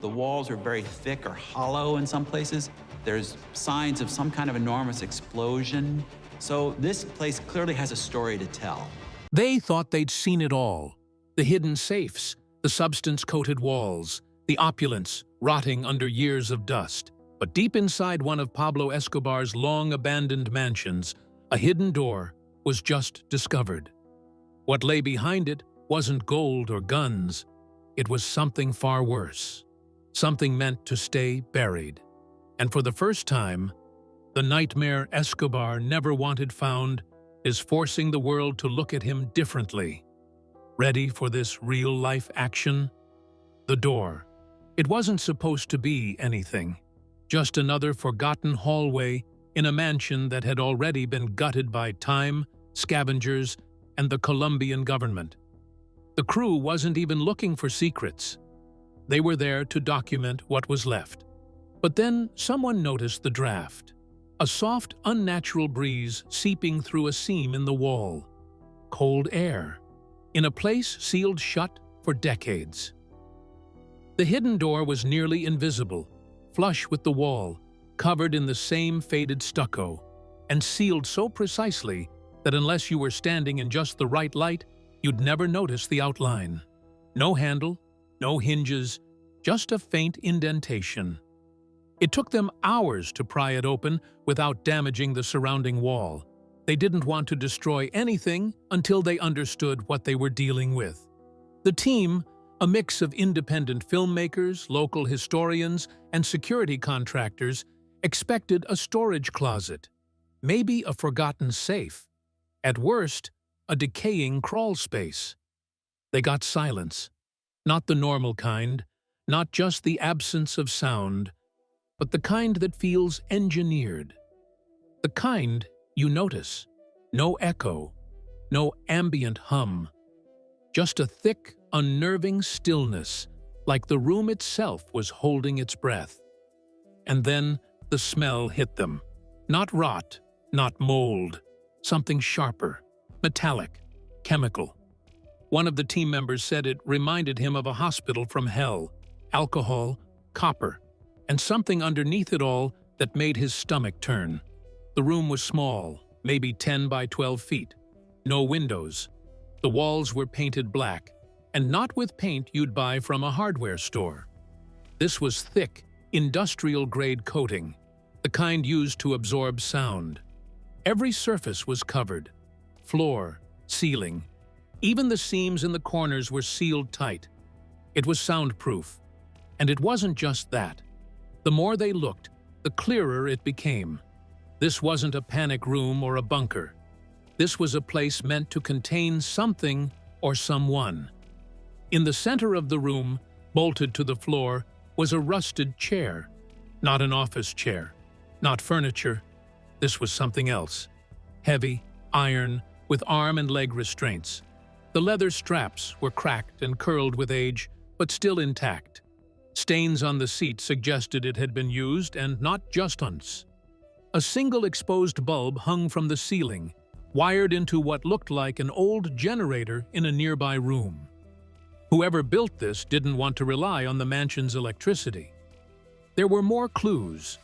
The walls are very thick or hollow in some places. There's signs of some kind of enormous explosion. So this place clearly has a story to tell. They thought they'd seen it all. The hidden safes, the substance-coated walls, the opulence rotting under years of dust. But deep inside one of Pablo Escobar's long-abandoned mansions, a hidden door was just discovered. What lay behind it wasn't gold or guns. It was something far worse. Something meant to stay buried. And for the first time, the nightmare Escobar never wanted found is forcing the world to look at him differently. Ready for this real-life action? The door. It wasn't supposed to be anything. Just another forgotten hallway in a mansion that had already been gutted by time, scavengers, and the Colombian government. The crew wasn't even looking for secrets. They were there to document what was left. But then someone noticed the draft. A soft, unnatural breeze seeping through a seam in the wall. Cold air. In a place sealed shut for decades. The hidden door was nearly invisible, flush with the wall, covered in the same faded stucco, and sealed so precisely that unless you were standing in just the right light, you'd never notice the outline. No handle, no hinges, just a faint indentation. It took them hours to pry it open without damaging the surrounding wall. They didn't want to destroy anything until they understood what they were dealing with. The team, a mix of independent filmmakers, local historians, and security contractors, expected a storage closet, maybe a forgotten safe, at worst, a decaying crawl space. They got silence. Not the normal kind, not just the absence of sound, but the kind that feels engineered. The kind you notice. No echo, no ambient hum. Just a thick, unnerving stillness, like the room itself was holding its breath. And then the smell hit them. Not rot, not mold. Something sharper, metallic, chemical. One of the team members said it reminded him of a hospital from hell. Alcohol, copper, and something underneath it all that made his stomach turn. The room was small, maybe 10 by 12 feet. No windows. The walls were painted black, and not with paint you'd buy from a hardware store. This was thick, industrial-grade coating, the kind used to absorb sound. Every surface was covered. Floor, ceiling. Even the seams in the corners were sealed tight. It was soundproof. And it wasn't just that. The more they looked, the clearer it became. This wasn't a panic room or a bunker. This was a place meant to contain something or someone. In the center of the room, bolted to the floor, was a rusted chair. Not an office chair. Not furniture. This was something else. Heavy, iron, with arm and leg restraints. The leather straps were cracked and curled with age, but still intact. Stains on the seat suggested it had been used, and not just once. A single exposed bulb hung from the ceiling, wired into what looked like an old generator in a nearby room. Whoever built this didn't want to rely on the mansion's electricity. There were more clues.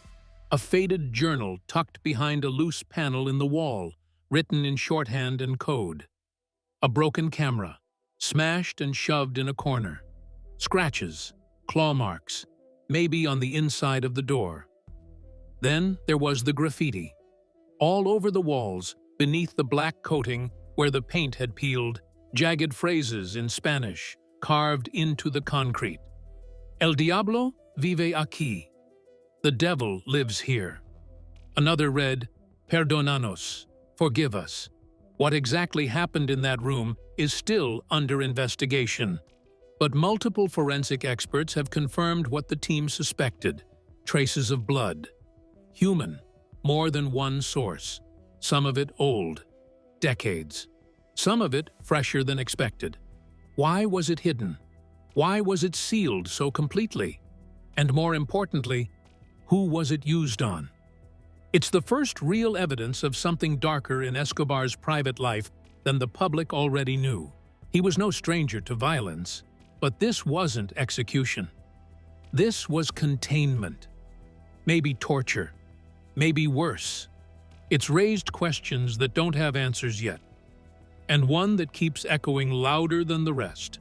A faded journal tucked behind a loose panel in the wall, written in shorthand and code. A broken camera, smashed and shoved in a corner. Scratches, claw marks, maybe on the inside of the door. Then there was the graffiti. All over the walls, beneath the black coating where the paint had peeled, jagged phrases in Spanish, carved into the concrete. El diablo vive aquí. The devil lives here. Another read, Perdónanos, forgive us. What exactly happened in that room is still under investigation. But multiple forensic experts have confirmed what the team suspected. Traces of blood. Human. More than one source. Some of it old. Decades. Some of it fresher than expected. Why was it hidden? Why was it sealed so completely? And more importantly, who was it used on? It's the first real evidence of something darker in Escobar's private life than the public already knew. He was no stranger to violence, but this wasn't execution. This was containment. Maybe torture. Maybe worse. It's raised questions that don't have answers yet, and one that keeps echoing louder than the rest.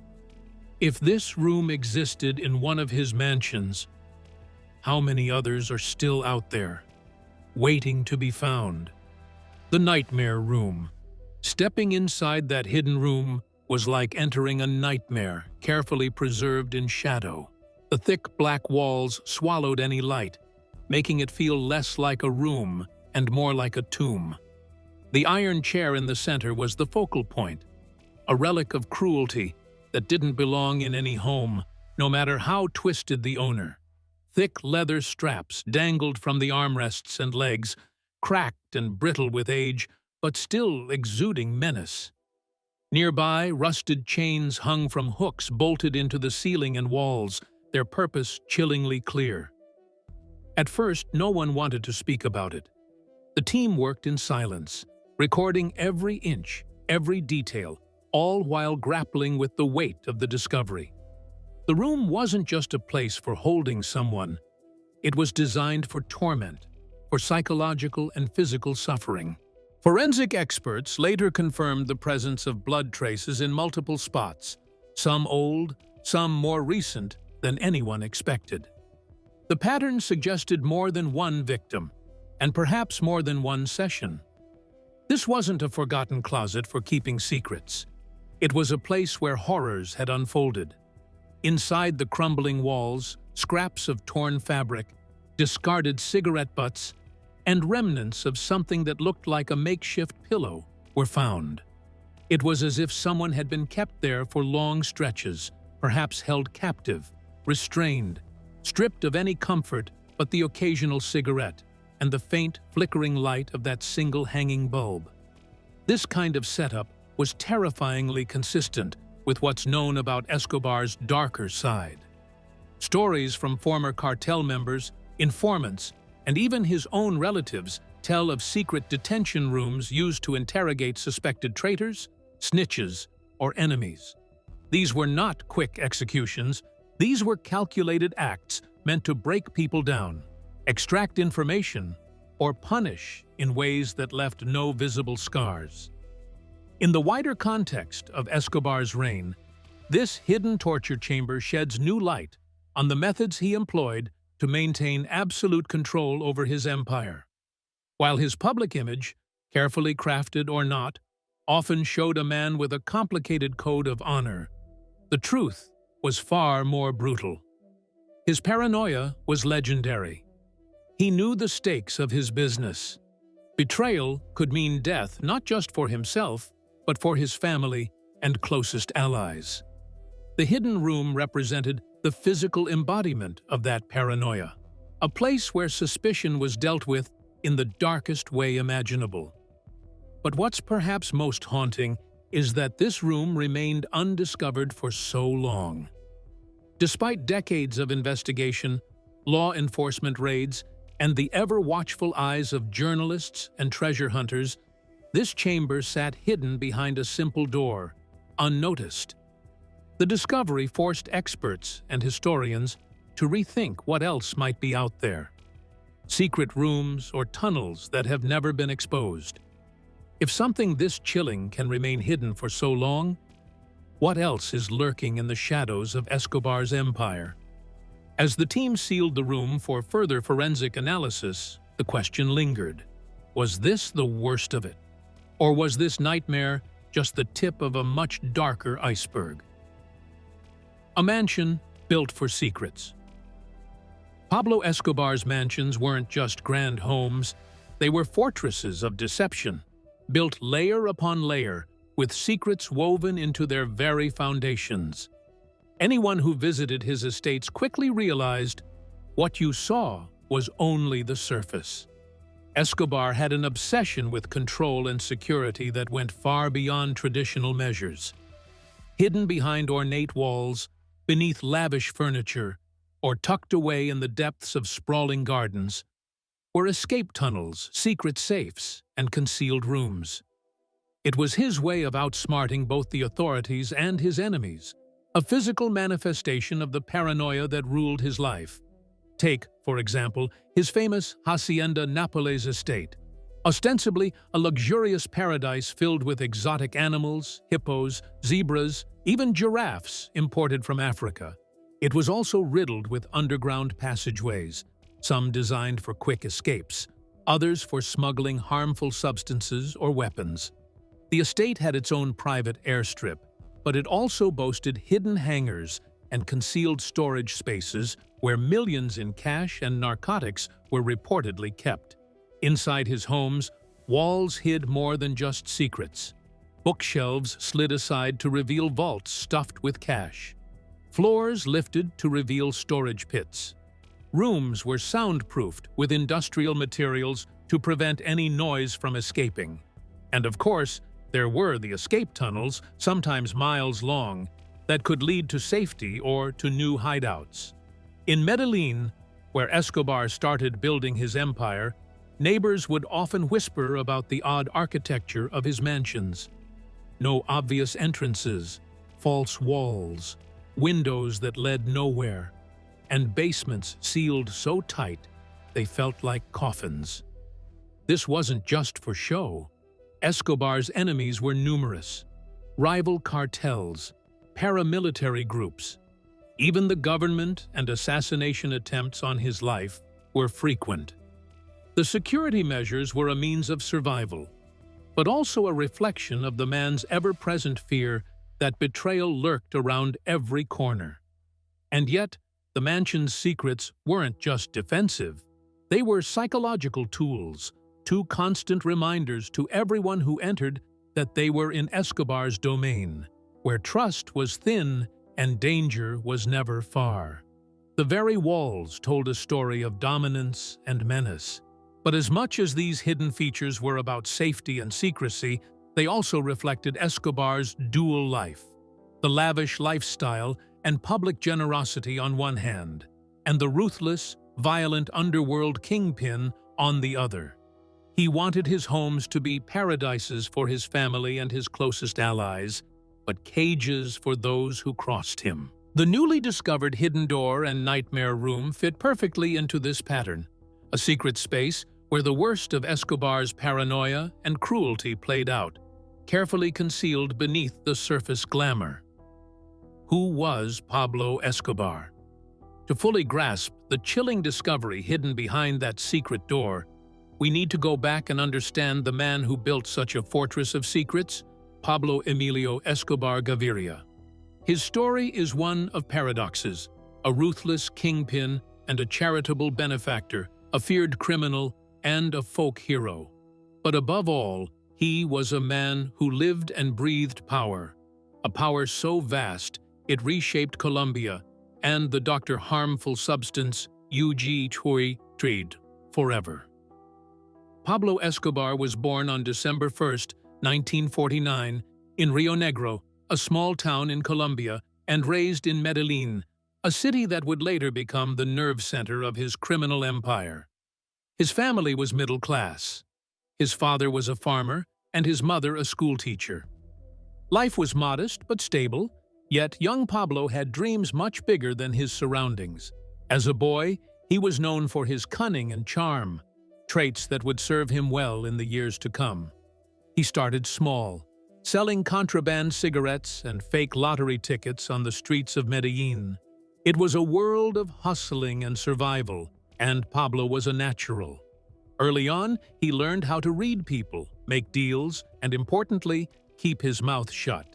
If this room existed in one of his mansions, how many others are still out there, waiting to be found? The nightmare room. Stepping inside that hidden room was like entering a nightmare, carefully preserved in shadow. The thick black walls swallowed any light, making it feel less like a room and more like a tomb. The iron chair in the center was the focal point, a relic of cruelty that didn't belong in any home, no matter how twisted the owner. Thick leather straps dangled from the armrests and legs, cracked and brittle with age, but still exuding menace. Nearby, rusted chains hung from hooks bolted into the ceiling and walls, their purpose chillingly clear. At first, no one wanted to speak about it. The team worked in silence, recording every inch, every detail, all while grappling with the weight of the discovery. The room wasn't just a place for holding someone. It was designed for torment, for psychological and physical suffering. Forensic experts later confirmed the presence of blood traces in multiple spots, some old, some more recent than anyone expected. The pattern suggested more than one victim, and perhaps more than one session. This wasn't a forgotten closet for keeping secrets. It was a place where horrors had unfolded. Inside the crumbling walls, scraps of torn fabric, discarded cigarette butts, and remnants of something that looked like a makeshift pillow were found. It was as if someone had been kept there for long stretches, perhaps held captive, restrained, stripped of any comfort but the occasional cigarette and the faint, flickering light of that single hanging bulb. This kind of setup was terrifyingly consistent with what's known about Escobar's darker side. Stories from former cartel members, informants, and even his own relatives tell of secret detention rooms used to interrogate suspected traitors, snitches, or enemies. These were not quick executions. These were calculated acts meant to break people down, extract information, or punish in ways that left no visible scars. In the wider context of Escobar's reign, this hidden torture chamber sheds new light on the methods he employed to maintain absolute control over his empire. While his public image, carefully crafted or not, often showed a man with a complicated code of honor, the truth was far more brutal. His paranoia was legendary. He knew the stakes of his business. Betrayal could mean death not just for himself, but for his family and closest allies. The hidden room represented the physical embodiment of that paranoia, a place where suspicion was dealt with in the darkest way imaginable. But what's perhaps most haunting is that this room remained undiscovered for so long. Despite decades of investigation, law enforcement raids, and the ever-watchful eyes of journalists and treasure hunters, this chamber sat hidden behind a simple door, unnoticed. The discovery forced experts and historians to rethink what else might be out there. Secret rooms or tunnels that have never been exposed. If something this chilling can remain hidden for so long, what else is lurking in the shadows of Escobar's empire? As the team sealed the room for further forensic analysis, the question lingered. Was this the worst of it? Or was this nightmare just the tip of a much darker iceberg? A mansion built for secrets. Pablo Escobar's mansions weren't just grand homes, they were fortresses of deception, built layer upon layer, with secrets woven into their very foundations. Anyone who visited his estates quickly realized what you saw was only the surface. Escobar had an obsession with control and security that went far beyond traditional measures. Hidden behind ornate walls, beneath lavish furniture, or tucked away in the depths of sprawling gardens, were escape tunnels, secret safes, and concealed rooms. It was his way of outsmarting both the authorities and his enemies, a physical manifestation of the paranoia that ruled his life. Take, for example, his famous Hacienda Nápoles estate, ostensibly a luxurious paradise filled with exotic animals, hippos, zebras, even giraffes imported from Africa. It was also riddled with underground passageways, some designed for quick escapes, others for smuggling harmful substances or weapons. The estate had its own private airstrip, but it also boasted hidden hangars and concealed storage spaces where millions in cash and narcotics were reportedly kept. Inside his homes, walls hid more than just secrets. Bookshelves slid aside to reveal vaults stuffed with cash. Floors lifted to reveal storage pits. Rooms were soundproofed with industrial materials to prevent any noise from escaping. And of course, there were the escape tunnels, sometimes miles long, that could lead to safety or to new hideouts. In Medellin, where Escobar started building his empire, neighbors would often whisper about the odd architecture of his mansions. No obvious entrances, false walls, windows that led nowhere, and basements sealed so tight they felt like coffins. This wasn't just for show. Escobar's enemies were numerous. Rival cartels, paramilitary groups, even the government and assassination attempts on his life were frequent. The security measures were a means of survival, but also a reflection of the man's ever-present fear that betrayal lurked around every corner. And yet, the mansion's secrets weren't just defensive. They were psychological tools, two constant reminders to everyone who entered that they were in Escobar's domain, where trust was thin and danger was never far. The very walls told a story of dominance and menace. But as much as these hidden features were about safety and secrecy, they also reflected Escobar's dual life, the lavish lifestyle and public generosity on one hand, and the ruthless, violent underworld kingpin on the other. He wanted his homes to be paradises for his family and his closest allies, but cages for those who crossed him. The newly discovered hidden door and nightmare room fit perfectly into this pattern, a secret space where the worst of Escobar's paranoia and cruelty played out, carefully concealed beneath the surface glamour. Who was Pablo Escobar? To fully grasp the chilling discovery hidden behind that secret door, we need to go back and understand the man who built such a fortress of secrets, Pablo Emilio Escobar Gaviria. His story is one of paradoxes, a ruthless kingpin and a charitable benefactor, a feared criminal and a folk hero. But above all, he was a man who lived and breathed power, a power so vast it reshaped Colombia and the harmful substance UG forever. Pablo Escobar was born on December 1, 1949, in Rio Negro, a small town in Colombia, and raised in Medellin, a city that would later become the nerve center of his criminal empire. His family was middle class. His father was a farmer, and his mother a schoolteacher. Life was modest but stable, yet young Pablo had dreams much bigger than his surroundings. As a boy, he was known for his cunning and charm, traits that would serve him well in the years to come. He started small, selling contraband cigarettes and fake lottery tickets on the streets of Medellin. It was a world of hustling and survival, and Pablo was a natural. Early on, he learned how to read people, make deals, and importantly, keep his mouth shut.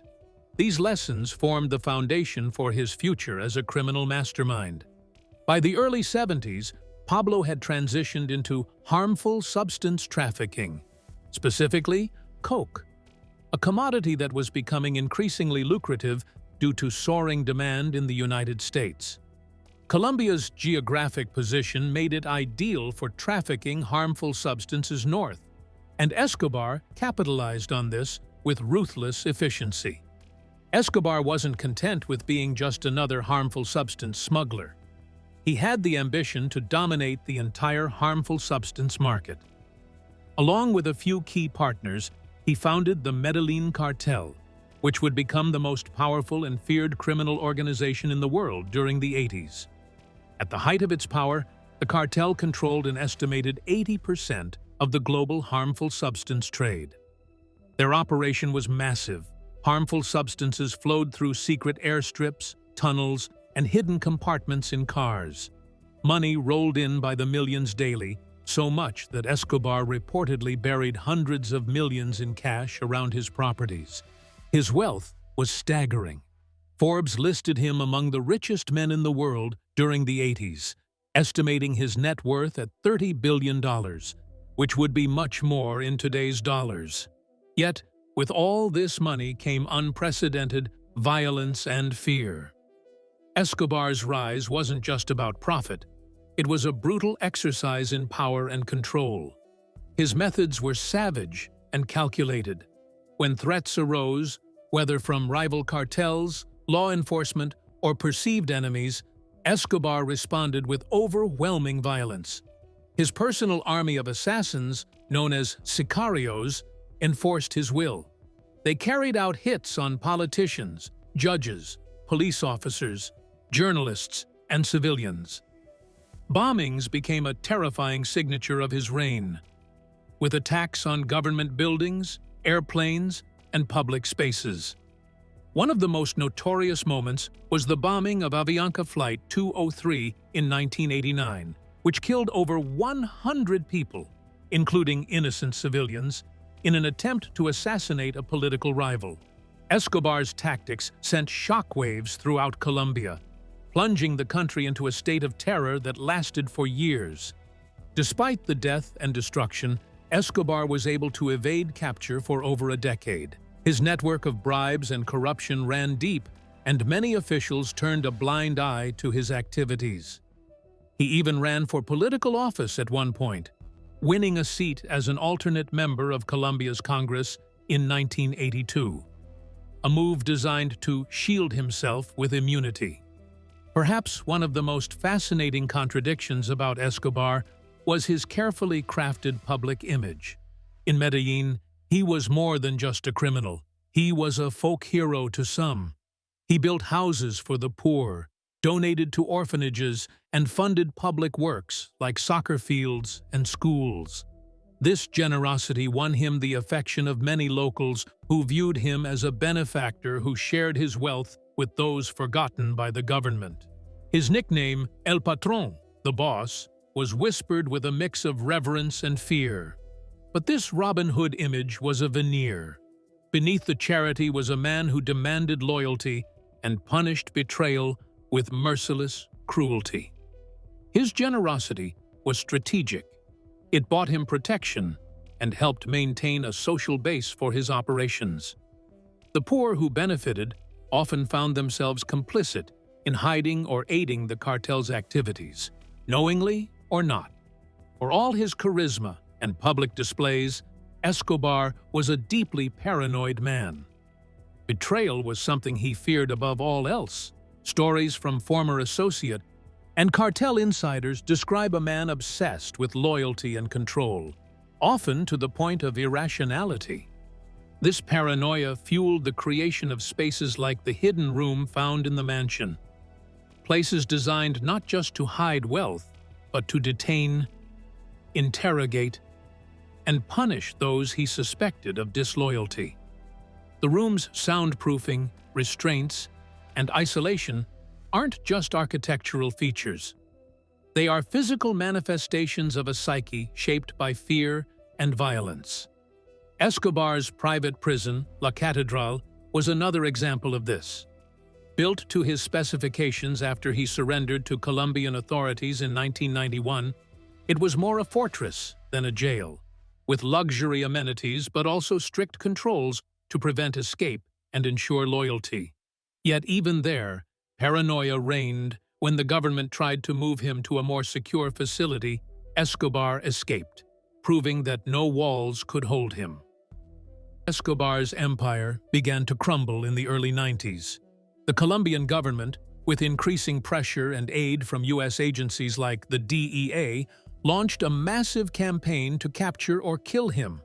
These lessons formed the foundation for his future as a criminal mastermind. By the early 70s, Pablo had transitioned into harmful substance trafficking, specifically coke, a commodity that was becoming increasingly lucrative due to soaring demand in the United States. Colombia's geographic position made it ideal for trafficking harmful substances north, and Escobar capitalized on this with ruthless efficiency. Escobar wasn't content with being just another harmful substance smuggler. He had the ambition to dominate the entire harmful substance market. Along with a few key partners, he founded the Medellin cartel, which would become the most powerful and feared criminal organization in the world during the 80s. At the height of its power, the cartel controlled an estimated 80% of the global harmful substance trade. Their operation was massive. Harmful substances flowed through secret airstrips, tunnels, and hidden compartments in cars. Money rolled in by the millions daily, so much that Escobar reportedly buried hundreds of millions in cash around his properties. His wealth was staggering. Forbes listed him among the richest men in the world during the 80s, estimating his net worth at $30 billion, which would be much more in today's dollars. Yet, with all this money came unprecedented violence and fear. Escobar's rise wasn't just about profit. It was a brutal exercise in power and control. His methods were savage and calculated. When threats arose, whether from rival cartels, law enforcement, or perceived enemies, Escobar responded with overwhelming violence. His personal army of assassins, known as sicarios, enforced his will. They carried out hits on politicians, judges, police officers, journalists, and civilians. Bombings became a terrifying signature of his reign, with attacks on government buildings, airplanes, and public spaces. One of the most notorious moments was the bombing of Avianca Flight 203 in 1989, which killed over 100 people, including innocent civilians, in an attempt to assassinate a political rival. Escobar's tactics sent shockwaves throughout Colombia, plunging the country into a state of terror that lasted for years. Despite the death and destruction, Escobar was able to evade capture for over a decade. His network of bribes and corruption ran deep, and many officials turned a blind eye to his activities. He even ran for political office at one point, winning a seat as an alternate member of Colombia's Congress in 1982, a move designed to shield himself with immunity. Perhaps one of the most fascinating contradictions about Escobar was his carefully crafted public image. In Medellin, he was more than just a criminal. He was a folk hero to some. He built houses for the poor, donated to orphanages, and funded public works like soccer fields and schools. This generosity won him the affection of many locals who viewed him as a benefactor who shared his wealth with those forgotten by the government. His nickname, El Patron, the boss, was whispered with a mix of reverence and fear. But this Robin Hood image was a veneer. Beneath the charity was a man who demanded loyalty and punished betrayal with merciless cruelty. His generosity was strategic. It bought him protection and helped maintain a social base for his operations. The poor who benefited often found themselves complicit in hiding or aiding the cartel's activities, knowingly or not. For all his charisma and public displays, Escobar was a deeply paranoid man. Betrayal was something he feared above all else. Stories from former associate and cartel insiders describe a man obsessed with loyalty and control, often to the point of irrationality. This paranoia fueled the creation of spaces like the hidden room found in the mansion, places designed not just to hide wealth, but to detain, interrogate, and punish those he suspected of disloyalty. The room's soundproofing, restraints, and isolation aren't just architectural features. They are physical manifestations of a psyche shaped by fear and violence. Escobar's private prison, La Catedral, was another example of this. Built to his specifications after he surrendered to Colombian authorities in 1991, it was more a fortress than a jail, with luxury amenities but also strict controls to prevent escape and ensure loyalty. Yet even there, paranoia reigned. When the government tried to move him to a more secure facility, Escobar escaped, proving that no walls could hold him. Escobar's empire began to crumble in the early 90s. The Colombian government, with increasing pressure and aid from U.S. agencies like the DEA, launched a massive campaign to capture or kill him.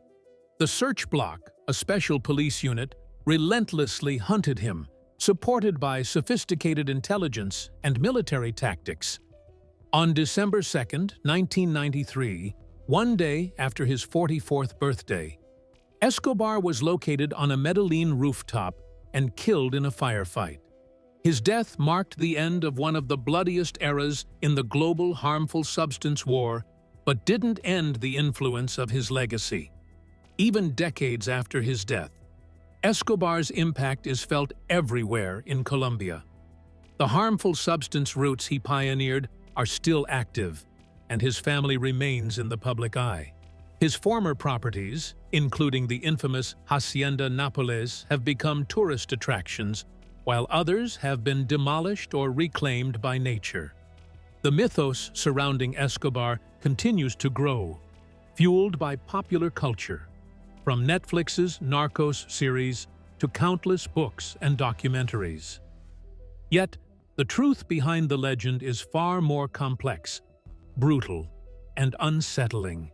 The Search Block, a special police unit, relentlessly hunted him, supported by sophisticated intelligence and military tactics. On December 2, 1993, one day after his 44th birthday, Escobar was located on a Medellin rooftop and killed in a firefight. His death marked the end of one of the bloodiest eras in the global harmful substance war, but didn't end the influence of his legacy. Even decades after his death, Escobar's impact is felt everywhere in Colombia. The harmful substance routes he pioneered are still active, and his family remains in the public eye. His former properties, including the infamous Hacienda Nápoles, have become tourist attractions, while others have been demolished or reclaimed by nature. The mythos surrounding Escobar continues to grow, fueled by popular culture, from Netflix's Narcos series to countless books and documentaries. Yet, the truth behind the legend is far more complex, brutal, and unsettling.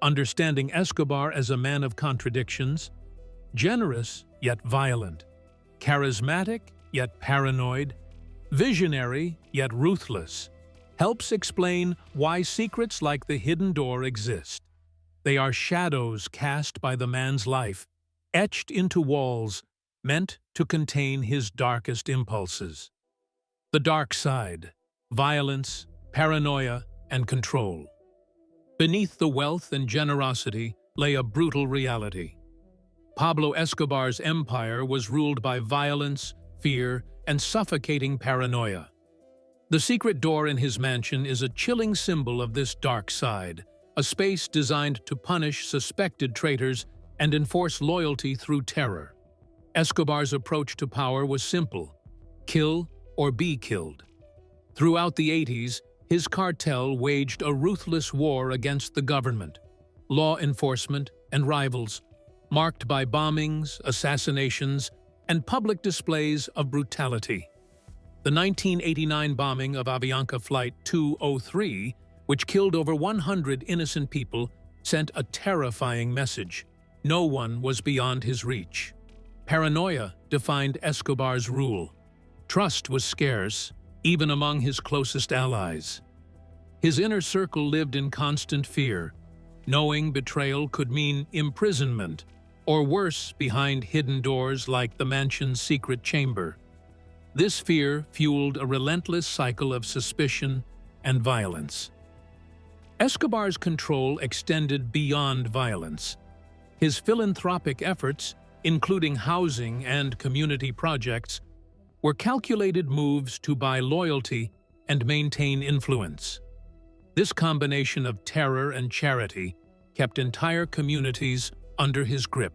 Understanding Escobar as a man of contradictions, generous yet violent, charismatic yet paranoid, visionary yet ruthless, helps explain why secrets like the hidden door exist. They are shadows cast by the man's life, etched into walls, meant to contain his darkest impulses. The dark side: violence, paranoia, and control. Beneath the wealth and generosity lay a brutal reality. Pablo Escobar's empire was ruled by violence, fear, and suffocating paranoia. The secret door in his mansion is a chilling symbol of this dark side, a space designed to punish suspected traitors and enforce loyalty through terror. Escobar's approach to power was simple: kill or be killed. Throughout the 80s, his cartel waged a ruthless war against the government, law enforcement, and rivals, marked by bombings, assassinations, and public displays of brutality. The 1989 bombing of Avianca Flight 203, which killed over 100 innocent people, sent a terrifying message: no one was beyond his reach. Paranoia defined Escobar's rule. Trust was scarce, even among his closest allies. His inner circle lived in constant fear, knowing betrayal could mean imprisonment, or worse, behind hidden doors like the mansion's secret chamber. This fear fueled a relentless cycle of suspicion and violence. Escobar's control extended beyond violence. His philanthropic efforts, including housing and community projects, were calculated moves to buy loyalty and maintain influence. This combination of terror and charity kept entire communities under his grip.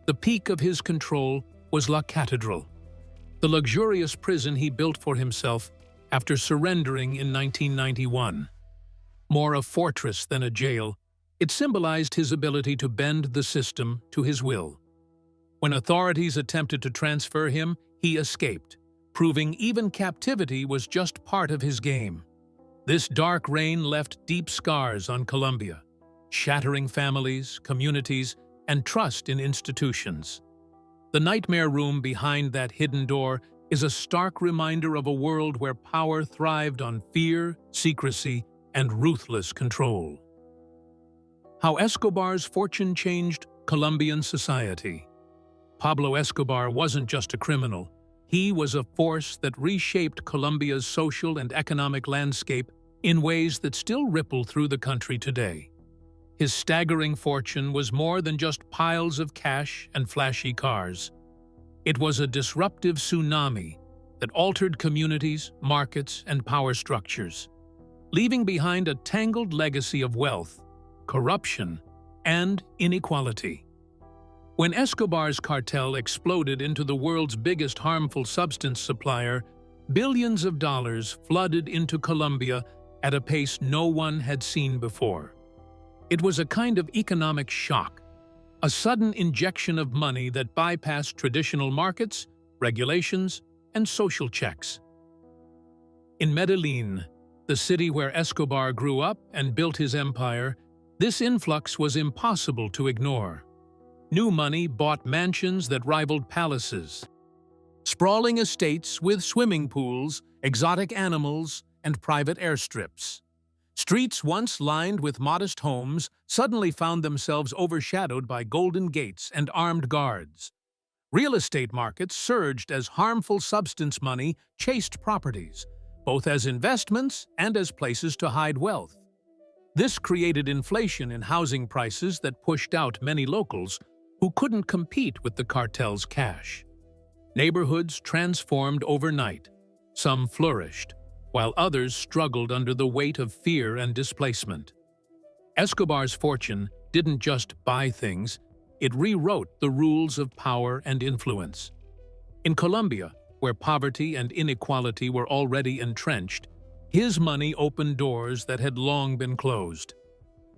The peak of his control was La Catedral, the luxurious prison he built for himself after surrendering in 1991. More a fortress than a jail, it symbolized his ability to bend the system to his will. When authorities attempted to transfer him, he escaped, proving even captivity was just part of his game. This dark reign left deep scars on Colombia, shattering families, communities, and trust in institutions. The nightmare room behind that hidden door is a stark reminder of a world where power thrived on fear, secrecy, and ruthless control. How Escobar's fortune changed Colombian society. Pablo Escobar wasn't just a criminal. He was a force that reshaped Colombia's social and economic landscape in ways that still ripple through the country today. His staggering fortune was more than just piles of cash and flashy cars. It was a disruptive tsunami that altered communities, markets, and power structures, leaving behind a tangled legacy of wealth, corruption, and inequality. When Escobar's cartel exploded into the world's biggest harmful substance supplier, billions of dollars flooded into Colombia at a pace no one had seen before. It was a kind of economic shock, a sudden injection of money that bypassed traditional markets, regulations, and social checks. In Medellin, the city where Escobar grew up and built his empire, this influx was impossible to ignore. new money bought mansions that rivaled palaces, sprawling estates with swimming pools, exotic animals, and private airstrips. Streets once lined with modest homes suddenly found themselves overshadowed by golden gates and armed guards. Real estate markets surged as harmful substance money chased properties, both as investments and as places to hide wealth. This created inflation in housing prices that pushed out many locals who couldn't compete with the cartel's cash. Neighborhoods transformed overnight. Some flourished, while others struggled under the weight of fear and displacement. Escobar's fortune didn't just buy things, it rewrote the rules of power and influence. In Colombia, where poverty and inequality were already entrenched, his money opened doors that had long been closed.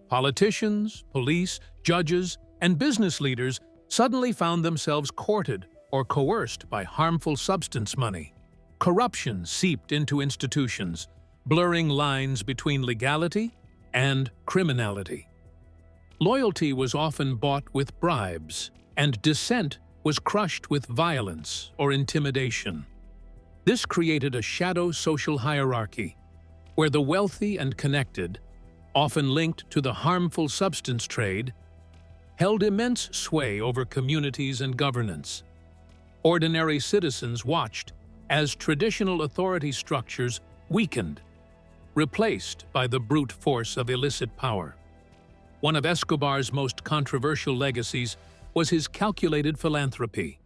Politicians, police, judges, and business leaders suddenly found themselves courted or coerced by harmful substance money. Corruption seeped into institutions, blurring lines between legality and criminality. Loyalty was often bought with bribes, and dissent was crushed with violence or intimidation. This created a shadow social hierarchy, where the wealthy and connected, often linked to the harmful substance trade, held immense sway over communities and governance. Ordinary citizens watched as traditional authority structures weakened, replaced by the brute force of illicit power. One of Escobar's most controversial legacies was his calculated philanthropy.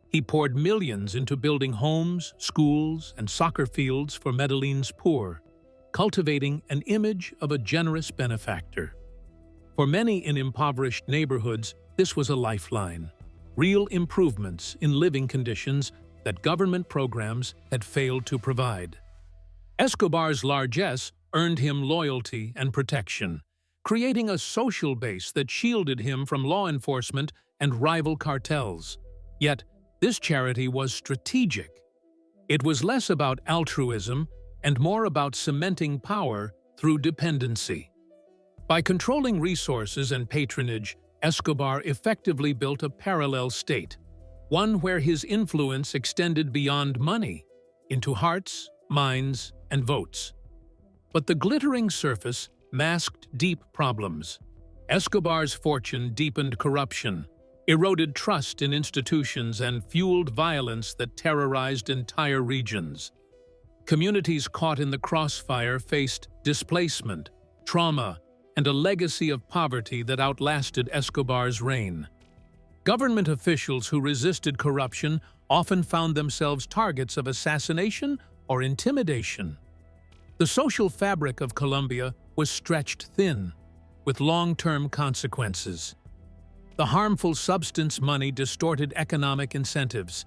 He poured millions into building homes, schools, and soccer fields for Medellin's poor, cultivating an image of a generous benefactor. For many in impoverished neighborhoods, this was a lifeline, real improvements in living conditions that government programs had failed to provide. Escobar's largesse earned him loyalty and protection, creating a social base that shielded him from law enforcement and rival cartels. Yet, this charity was strategic. It was less about altruism and more about cementing power through dependency. By controlling resources and patronage, Escobar effectively built a parallel state, one where his influence extended beyond money, into hearts, minds, and votes. But the glittering surface masked deep problems. Escobar's fortune deepened corruption, eroded trust in institutions, and fueled violence that terrorized entire regions. Communities caught in the crossfire faced displacement, trauma, and a legacy of poverty that outlasted Escobar's reign. Government officials who resisted corruption often found themselves targets of assassination or intimidation. The social fabric of Colombia was stretched thin, with long-term consequences. The harmful substance money distorted economic incentives,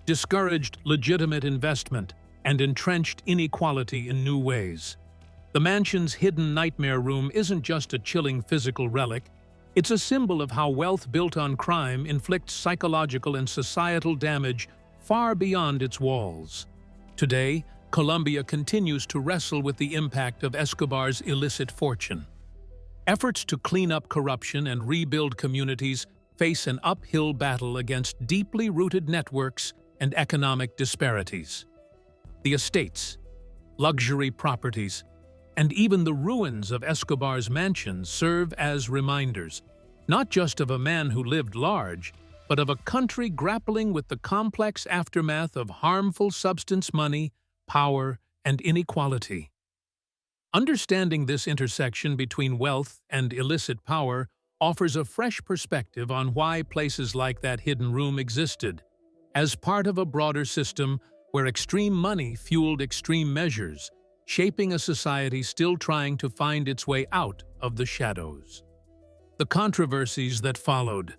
discouraged legitimate investment, and entrenched inequality in new ways. The mansion's hidden nightmare room isn't just a chilling physical relic, it's a symbol of how wealth built on crime inflicts psychological and societal damage far beyond its walls. Today, Colombia continues to wrestle with the impact of Escobar's illicit fortune. Efforts to clean up corruption and rebuild communities face an uphill battle against deeply rooted networks and economic disparities. The estates, luxury properties, and even the ruins of Escobar's mansions serve as reminders, not just of a man who lived large, but of a country grappling with the complex aftermath of harmful substance money, power, and inequality. Understanding this intersection between wealth and illicit power offers a fresh perspective on why places like that hidden room existed, as part of a broader system where extreme money fueled extreme measures, shaping a society still trying to find its way out of the shadows. The controversies that followed.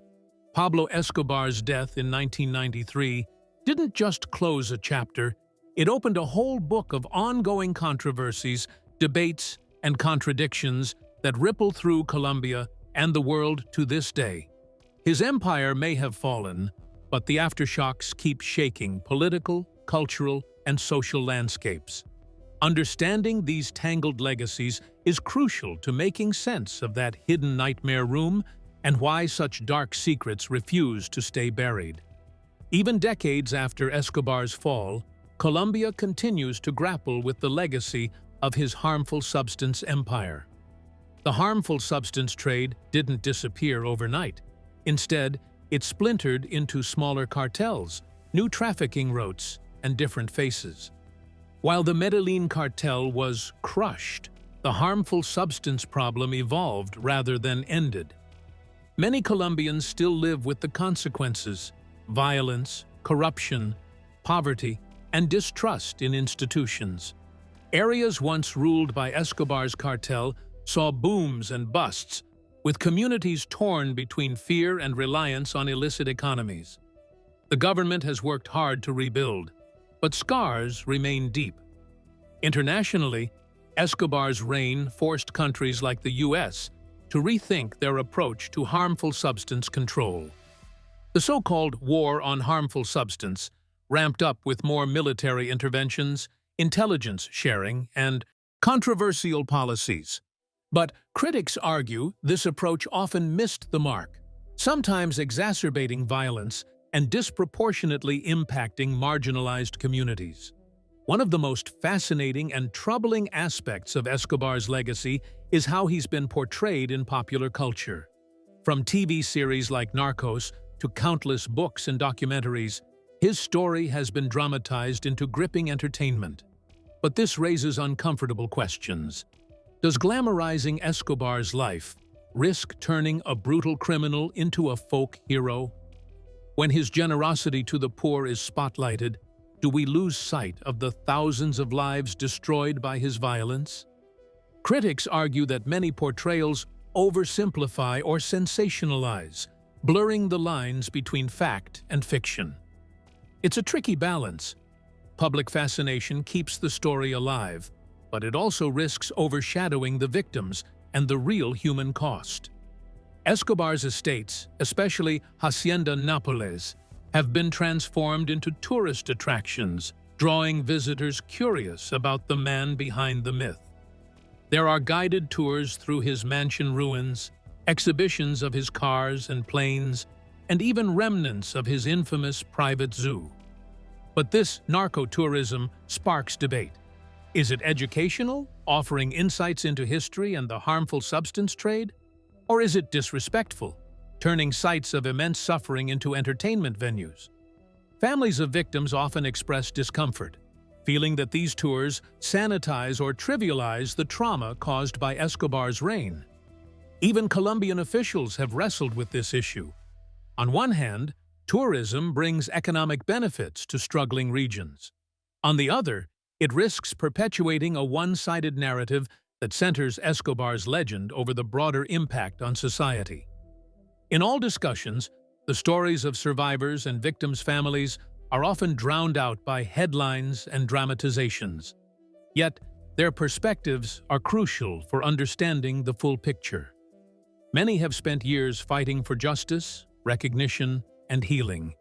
Pablo Escobar's death in 1993 didn't just close a chapter, it opened a whole book of ongoing controversies, debates, and contradictions that ripple through Colombia and the world to this day. His empire may have fallen, but the aftershocks keep shaking political, cultural, and social landscapes. Understanding these tangled legacies is crucial to making sense of that hidden nightmare room and why such dark secrets refuse to stay buried. Even decades after Escobar's fall, Colombia continues to grapple with the legacy of his harmful substance empire. The harmful substance trade didn't disappear overnight. Instead, it splintered into smaller cartels, new trafficking routes, and different faces. While the Medellin cartel was crushed, the harmful substance problem evolved rather than ended. Many Colombians still live with the consequences: violence, corruption, poverty, and distrust in institutions. Areas once ruled by Escobar's cartel saw booms and busts, with communities torn between fear and reliance on illicit economies. The government has worked hard to rebuild, but scars remain deep. Internationally, Escobar's reign forced countries like the US to rethink their approach to harmful substance control. The so-called war on harmful substance ramped up with more military interventions, intelligence sharing, and controversial policies. But critics argue this approach often missed the mark, sometimes exacerbating violence and disproportionately impacting marginalized communities. One of the most fascinating and troubling aspects of Escobar's legacy is how he's been portrayed in popular culture. From TV series like Narcos to countless books and documentaries, his story has been dramatized into gripping entertainment. But this raises uncomfortable questions. Does glamorizing Escobar's life risk turning a brutal criminal into a folk hero? When his generosity to the poor is spotlighted, do we lose sight of the thousands of lives destroyed by his violence? Critics argue that many portrayals oversimplify or sensationalize, blurring the lines between fact and fiction. It's a tricky balance. Public fascination keeps the story alive, but it also risks overshadowing the victims and the real human cost. Escobar's estates, especially Hacienda Nápoles, have been transformed into tourist attractions, drawing visitors curious about the man behind the myth. There are guided tours through his mansion ruins, exhibitions of his cars and planes, and even remnants of his infamous private zoo. But this narco-tourism sparks debate. Is it educational, offering insights into history and the harmful substance trade? Or is it disrespectful, turning sites of immense suffering into entertainment venues? Families of victims often express discomfort, feeling that these tours sanitize or trivialize the trauma caused by Escobar's reign. Even Colombian officials have wrestled with this issue. On one hand, tourism brings economic benefits to struggling regions. On the other, it risks perpetuating a one-sided narrative that centers Escobar's legend over the broader impact on society. In all discussions, the stories of survivors and victims' families are often drowned out by headlines and dramatizations. Yet, their perspectives are crucial for understanding the full picture. Many have spent years fighting for justice, recognition, and healing.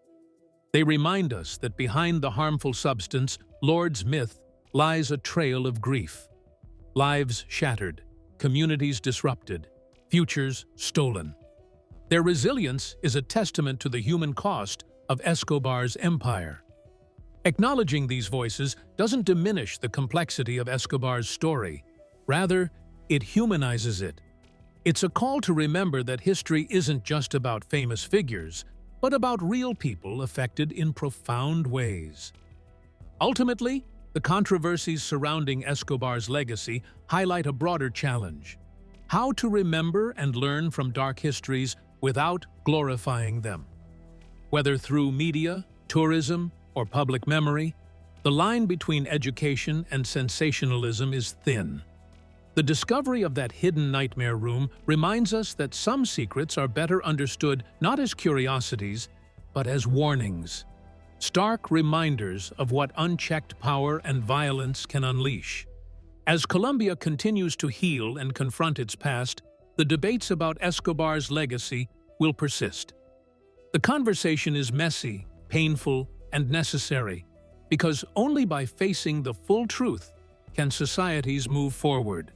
They remind us that behind the harmful substance, Lord's myth, lies a trail of grief. Lives shattered, communities disrupted, futures stolen. Their resilience is a testament to the human cost of Escobar's empire. Acknowledging these voices doesn't diminish the complexity of Escobar's story. Rather, it humanizes it. It's a call to remember that history isn't just about famous figures, but about real people affected in profound ways. Ultimately, the controversies surrounding Escobar's legacy highlight a broader challenge: how to remember and learn from dark histories without glorifying them. Whether through media, tourism, or public memory, the line between education and sensationalism is thin. The discovery of that hidden nightmare room reminds us that some secrets are better understood not as curiosities, but as warnings. Stark reminders of what unchecked power and violence can unleash. As Colombia continues to heal and confront its past, the debates about Escobar's legacy will persist. The conversation is messy, painful, and necessary, because only by facing the full truth can societies move forward.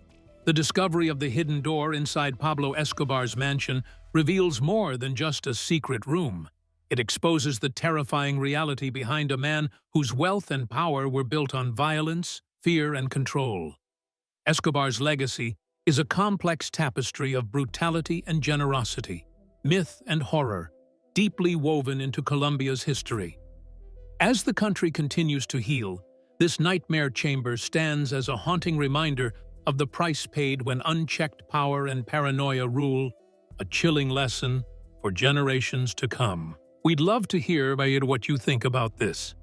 The discovery of the hidden door inside Pablo Escobar's mansion reveals more than just a secret room. It exposes the terrifying reality behind a man whose wealth and power were built on violence, fear, and control. Escobar's legacy is a complex tapestry of brutality and generosity, myth and horror, deeply woven into Colombia's history. As the country continues to heal, this nightmare chamber stands as a haunting reminder of the price paid when unchecked power and paranoia rule, a chilling lesson for generations to come. We'd love to hear what you think about this.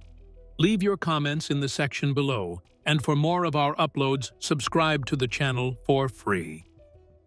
Leave your comments in the section below, and for more of our uploads, subscribe to the channel for free.